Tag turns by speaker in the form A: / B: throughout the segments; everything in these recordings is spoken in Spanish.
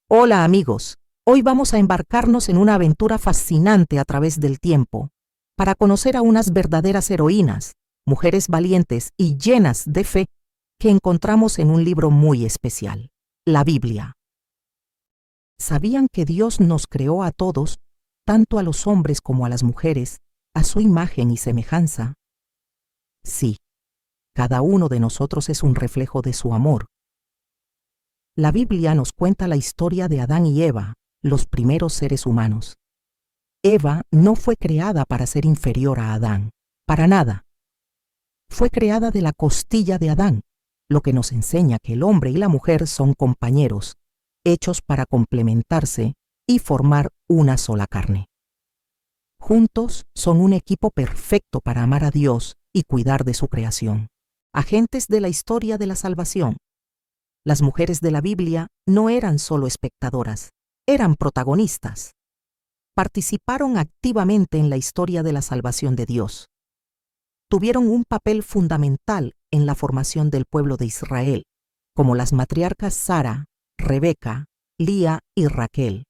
A: Hola amigos, hoy vamos a embarcarnos en una aventura fascinante a través del tiempo, para conocer a unas verdaderas heroínas, mujeres valientes y llenas de fe que encontramos en un libro muy especial, la Biblia. ¿Sabían que Dios nos creó a todos, tanto a los hombres como a las mujeres, a su imagen y semejanza? Sí, cada uno de nosotros es un reflejo de su amor. La Biblia nos cuenta la historia de Adán y Eva, los primeros seres humanos. Eva no fue creada para ser inferior a Adán, para nada. Fue creada de la costilla de Adán, lo que nos enseña que el hombre y la mujer son compañeros, hechos para complementarse y formar una sola carne. Juntos son un equipo perfecto para amar a Dios y cuidar de su creación, agentes de la historia de la salvación. Las mujeres de la Biblia no eran solo espectadoras, eran protagonistas. Participaron activamente en la historia de la salvación de Dios. Tuvieron un papel fundamental en la formación del pueblo de Israel, como las matriarcas Sara, Rebeca, Lía y Raquel,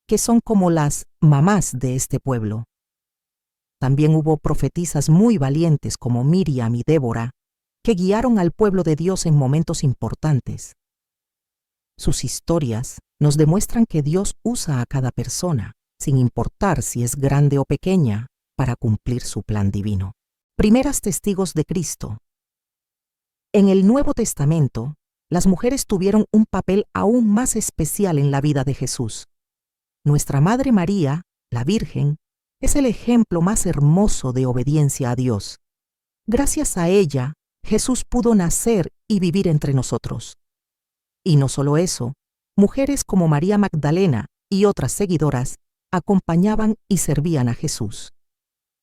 A: que son como las mamás de este pueblo. También hubo profetisas muy valientes como Miriam y Débora, que guiaron al pueblo de Dios en momentos importantes. Sus historias nos demuestran que Dios usa a cada persona, sin importar si es grande o pequeña, para cumplir su plan divino. Primeras testigos de Cristo. En el Nuevo Testamento, las mujeres tuvieron un papel aún más especial en la vida de Jesús. Nuestra Madre María, la Virgen, es el ejemplo más hermoso de obediencia a Dios. Gracias a ella, Jesús pudo nacer y vivir entre nosotros. Y no solo eso, mujeres como María Magdalena y otras seguidoras acompañaban y servían a Jesús.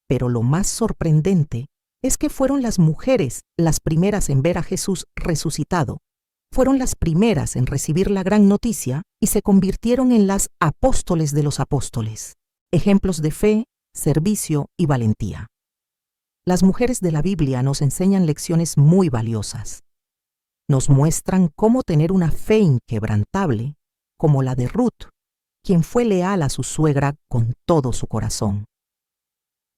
A: Pero lo más sorprendente es que fueron las mujeres las primeras en ver a Jesús resucitado. Fueron las primeras en recibir la gran noticia y se convirtieron en las apóstoles de los apóstoles, ejemplos de fe, servicio y valentía. Las mujeres de la Biblia nos enseñan lecciones muy valiosas. Nos muestran cómo tener una fe inquebrantable, como la de Ruth, quien fue leal a su suegra con todo su corazón.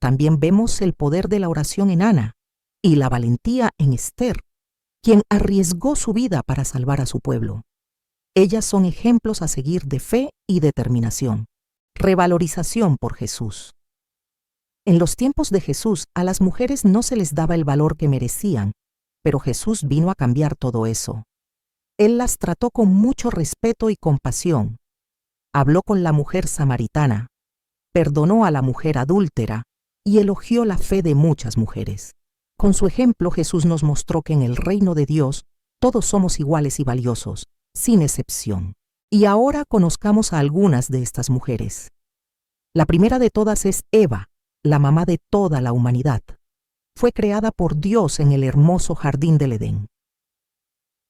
A: También vemos el poder de la oración en Ana y la valentía en Esther, quien arriesgó su vida para salvar a su pueblo. Ellas son ejemplos a seguir de fe y determinación. Revalorización por Jesús. En los tiempos de Jesús, a las mujeres no se les daba el valor que merecían, pero Jesús vino a cambiar todo eso. Él las trató con mucho respeto y compasión. Habló con la mujer samaritana, perdonó a la mujer adúltera y elogió la fe de muchas mujeres. Con su ejemplo, Jesús nos mostró que en el reino de Dios todos somos iguales y valiosos, sin excepción. Y ahora conozcamos a algunas de estas mujeres. La primera de todas es Eva, la mamá de toda la humanidad. Fue creada por Dios en el hermoso jardín del Edén.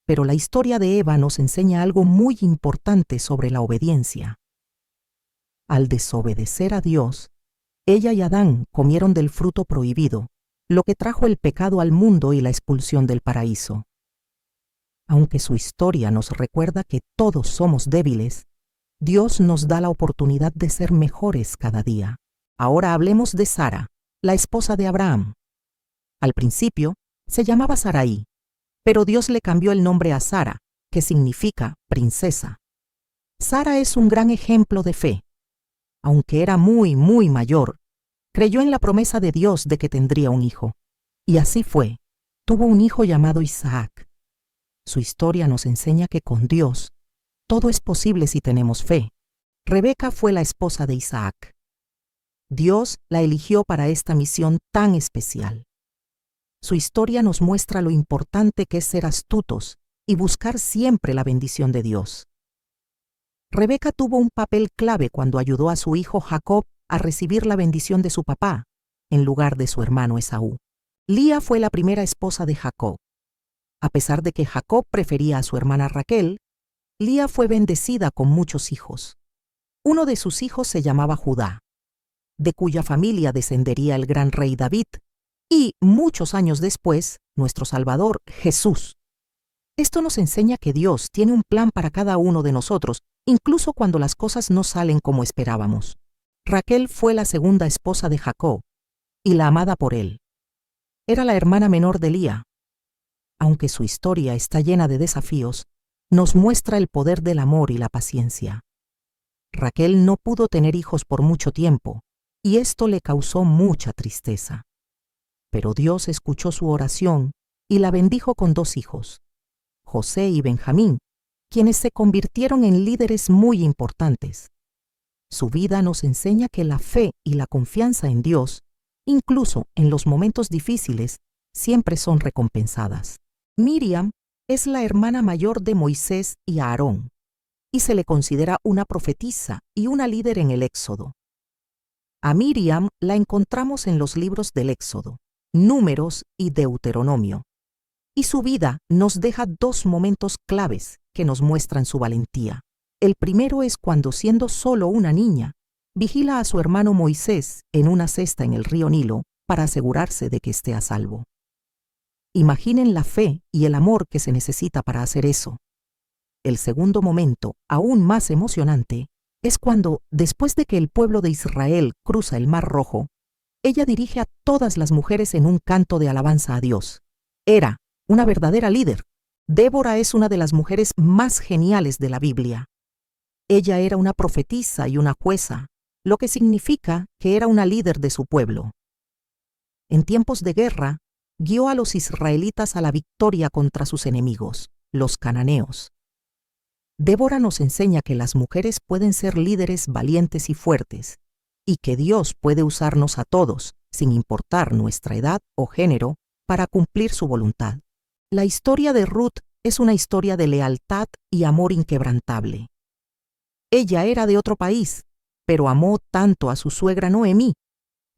A: Pero la historia de Eva nos enseña algo muy importante sobre la obediencia. Al desobedecer a Dios, ella y Adán comieron del fruto prohibido, lo que trajo el pecado al mundo y la expulsión del paraíso. Aunque su historia nos recuerda que todos somos débiles, Dios nos da la oportunidad de ser mejores cada día. Ahora hablemos de Sara, la esposa de Abraham. Al principio se llamaba Sarai, pero Dios le cambió el nombre a Sara, que significa princesa. Sara es un gran ejemplo de fe. Aunque era muy mayor, creyó en la promesa de Dios de que tendría un hijo. Y así fue. Tuvo un hijo llamado Isaac. Su historia nos enseña que con Dios todo es posible si tenemos fe. Rebeca fue la esposa de Isaac. Dios la eligió para esta misión tan especial. Su historia nos muestra lo importante que es ser astutos y buscar siempre la bendición de Dios. Rebeca tuvo un papel clave cuando ayudó a su hijo Jacob a recibir la bendición de su papá, en lugar de su hermano Esaú. Lía fue la primera esposa de Jacob. A pesar de que Jacob prefería a su hermana Raquel, Lía fue bendecida con muchos hijos. Uno de sus hijos se llamaba Judá, de cuya familia descendería el gran rey David, y muchos años después, nuestro Salvador, Jesús. Esto nos enseña que Dios tiene un plan para cada uno de nosotros incluso cuando las cosas no salen como esperábamos. Raquel fue la segunda esposa de Jacob y la amada por él. Era la hermana menor de Lía. Aunque su historia está llena de desafíos, nos muestra el poder del amor y la paciencia. Raquel no pudo tener hijos por mucho tiempo, y esto le causó mucha tristeza. Pero Dios escuchó su oración y la bendijo con 2 hijos, José y Benjamín, quienes se convirtieron en líderes muy importantes. Su vida nos enseña que la fe y la confianza en Dios, incluso en los momentos difíciles, siempre son recompensadas. Miriam es la hermana mayor de Moisés y Aarón, y se le considera una profetisa y una líder en el Éxodo. A Miriam la encontramos en los libros del Éxodo, Números y Deuteronomio, y su vida nos deja 2 momentos claves que nos muestran su valentía. El primero es cuando, siendo solo una niña, vigila a su hermano Moisés en una cesta en el río Nilo para asegurarse de que esté a salvo. Imaginen la fe y el amor que se necesita para hacer eso. El segundo momento, aún más emocionante, es cuando, después de que el pueblo de Israel cruza el Mar Rojo, ella dirige a todas las mujeres en un canto de alabanza a Dios. Era una verdadera líder. Débora es una de las mujeres más geniales de la Biblia. Ella era una profetisa y una jueza, lo que significa que era una líder de su pueblo. En tiempos de guerra, guió a los israelitas a la victoria contra sus enemigos, los cananeos. Débora nos enseña que las mujeres pueden ser líderes valientes y fuertes, y que Dios puede usarnos a todos, sin importar nuestra edad o género, para cumplir su voluntad. La historia de Ruth es una historia de lealtad y amor inquebrantable. Ella era de otro país, pero amó tanto a su suegra Noemí,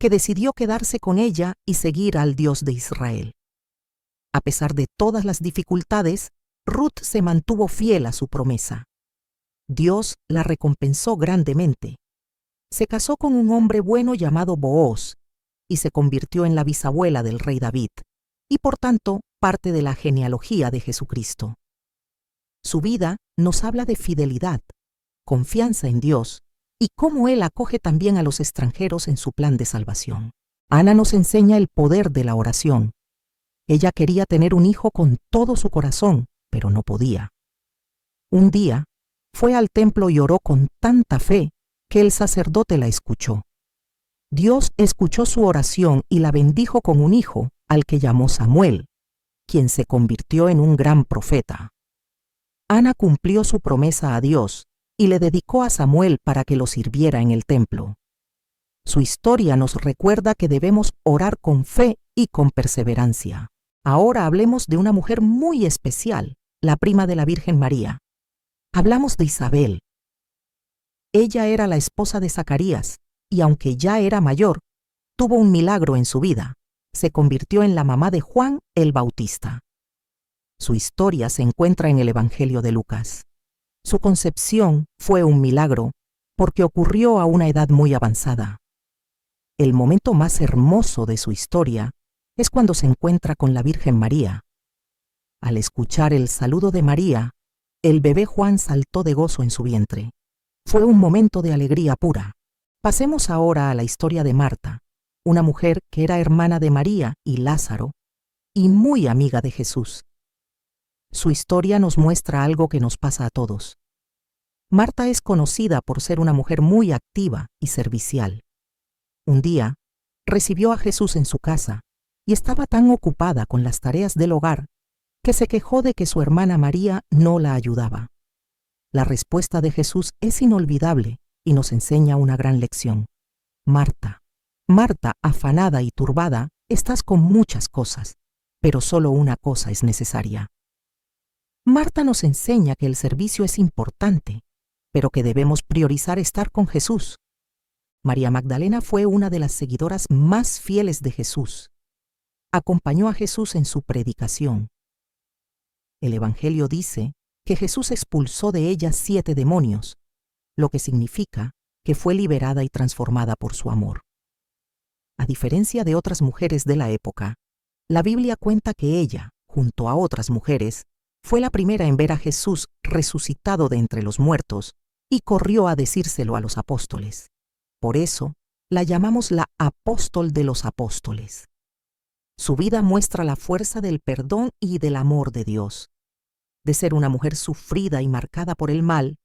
A: que decidió quedarse con ella y seguir al Dios de Israel. A pesar de todas las dificultades, Ruth se mantuvo fiel a su promesa. Dios la recompensó grandemente. Se casó con un hombre bueno llamado Booz y se convirtió en la bisabuela del rey David, y por tanto parte de la genealogía de Jesucristo. Su vida nos habla de fidelidad, confianza en Dios y cómo Él acoge también a los extranjeros en su plan de salvación. Ana nos enseña el poder de la oración. Ella quería tener un hijo con todo su corazón, pero no podía. Un día, fue al templo y oró con tanta fe que el sacerdote la escuchó. Dios escuchó su oración y la bendijo con un hijo al que llamó Samuel, quien se convirtió en un gran profeta. Ana cumplió su promesa a Dios y le dedicó a Samuel para que lo sirviera en el templo. Su historia nos recuerda que debemos orar con fe y con perseverancia. Ahora hablemos de una mujer muy especial, la prima de la Virgen María. Hablamos de Isabel. Ella era la esposa de Zacarías, y aunque ya era mayor, tuvo un milagro en su vida. Se convirtió en la mamá de Juan el Bautista. Su historia se encuentra en el Evangelio de Lucas. Su concepción fue un milagro porque ocurrió a una edad muy avanzada. El momento más hermoso de su historia es cuando se encuentra con la Virgen María. Al escuchar el saludo de María, el bebé Juan saltó de gozo en su vientre. Fue un momento de alegría pura. Pasemos ahora a la historia de Marta, una mujer que era hermana de María y Lázaro, y muy amiga de Jesús. Su historia nos muestra algo que nos pasa a todos. Marta es conocida por ser una mujer muy activa y servicial. Un día, recibió a Jesús en su casa y estaba tan ocupada con las tareas del hogar que se quejó de que su hermana María no la ayudaba. La respuesta de Jesús es inolvidable y nos enseña una gran lección. Marta, Marta, afanada y turbada, estás con muchas cosas, pero solo una cosa es necesaria. Marta nos enseña que el servicio es importante, pero que debemos priorizar estar con Jesús. María Magdalena fue una de las seguidoras más fieles de Jesús. Acompañó a Jesús en su predicación. El Evangelio dice que Jesús expulsó de ella 7 demonios, lo que significa que fue liberada y transformada por su amor. A diferencia de otras mujeres de la época, la Biblia cuenta que ella, junto a otras mujeres, fue la primera en ver a Jesús resucitado de entre los muertos y corrió a decírselo a los apóstoles. Por eso, la llamamos la apóstol de los apóstoles. Su vida muestra la fuerza del perdón y del amor de Dios. De ser una mujer sufrida y marcada por el mal,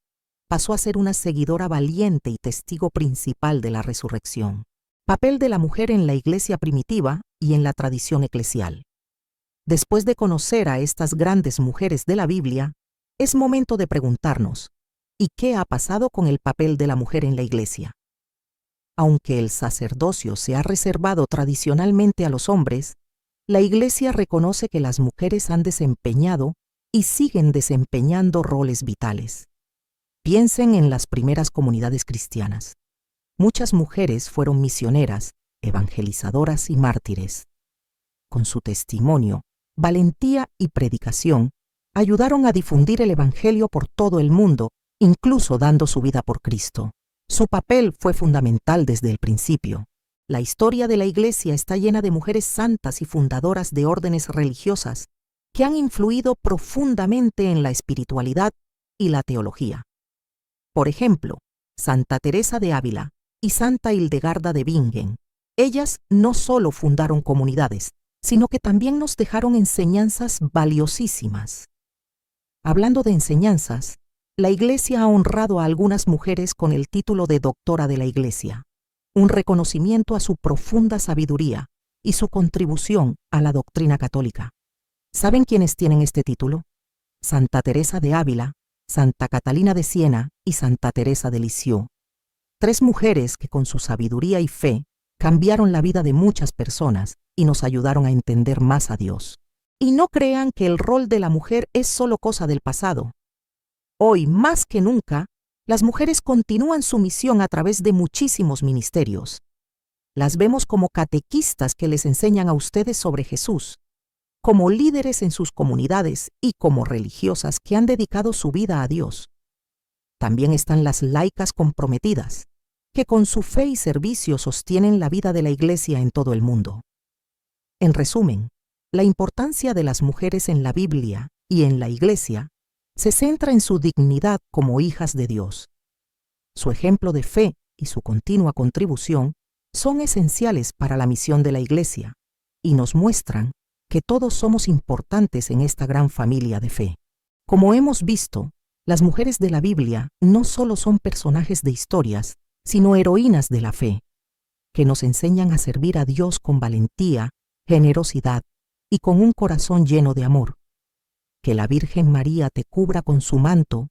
A: pasó a ser una seguidora valiente y testigo principal de la resurrección. Papel de la mujer en la iglesia primitiva y en la tradición eclesial. Después de conocer a estas grandes mujeres de la Biblia, es momento de preguntarnos, ¿y qué ha pasado con el papel de la mujer en la iglesia? Aunque el sacerdocio se ha reservado tradicionalmente a los hombres, la iglesia reconoce que las mujeres han desempeñado y siguen desempeñando roles vitales. Piensen en las primeras comunidades cristianas. Muchas mujeres fueron misioneras, evangelizadoras y mártires. Con su testimonio, valentía y predicación, ayudaron a difundir el Evangelio por todo el mundo, incluso dando su vida por Cristo. Su papel fue fundamental desde el principio. La historia de la Iglesia está llena de mujeres santas y fundadoras de órdenes religiosas que han influido profundamente en la espiritualidad y la teología. Por ejemplo, Santa Teresa de Ávila y Santa Hildegarda de Bingen. Ellas no solo fundaron comunidades, sino que también nos dejaron enseñanzas valiosísimas. Hablando de enseñanzas, la Iglesia ha honrado a algunas mujeres con el título de doctora de la Iglesia, un reconocimiento a su profunda sabiduría y su contribución a la doctrina católica. ¿Saben quiénes tienen este título? Santa Teresa de Ávila, Santa Catalina de Siena y Santa Teresa de Lisieux. 3 mujeres que con su sabiduría y fe cambiaron la vida de muchas personas y nos ayudaron a entender más a Dios. Y no crean que el rol de la mujer es solo cosa del pasado. Hoy, más que nunca, las mujeres continúan su misión a través de muchísimos ministerios. Las vemos como catequistas que les enseñan a ustedes sobre Jesús, como líderes en sus comunidades y como religiosas que han dedicado su vida a Dios. También están las laicas comprometidas, que con su fe y servicio sostienen la vida de la Iglesia en todo el mundo. En resumen, la importancia de las mujeres en la Biblia y en la Iglesia se centra en su dignidad como hijas de Dios. Su ejemplo de fe y su continua contribución son esenciales para la misión de la Iglesia y nos muestran que todos somos importantes en esta gran familia de fe. Como hemos visto, las mujeres de la Biblia no solo son personajes de historias, sino heroínas de la fe, que nos enseñan a servir a Dios con valentía, generosidad y con un corazón lleno de amor. Que la Virgen María te cubra con su manto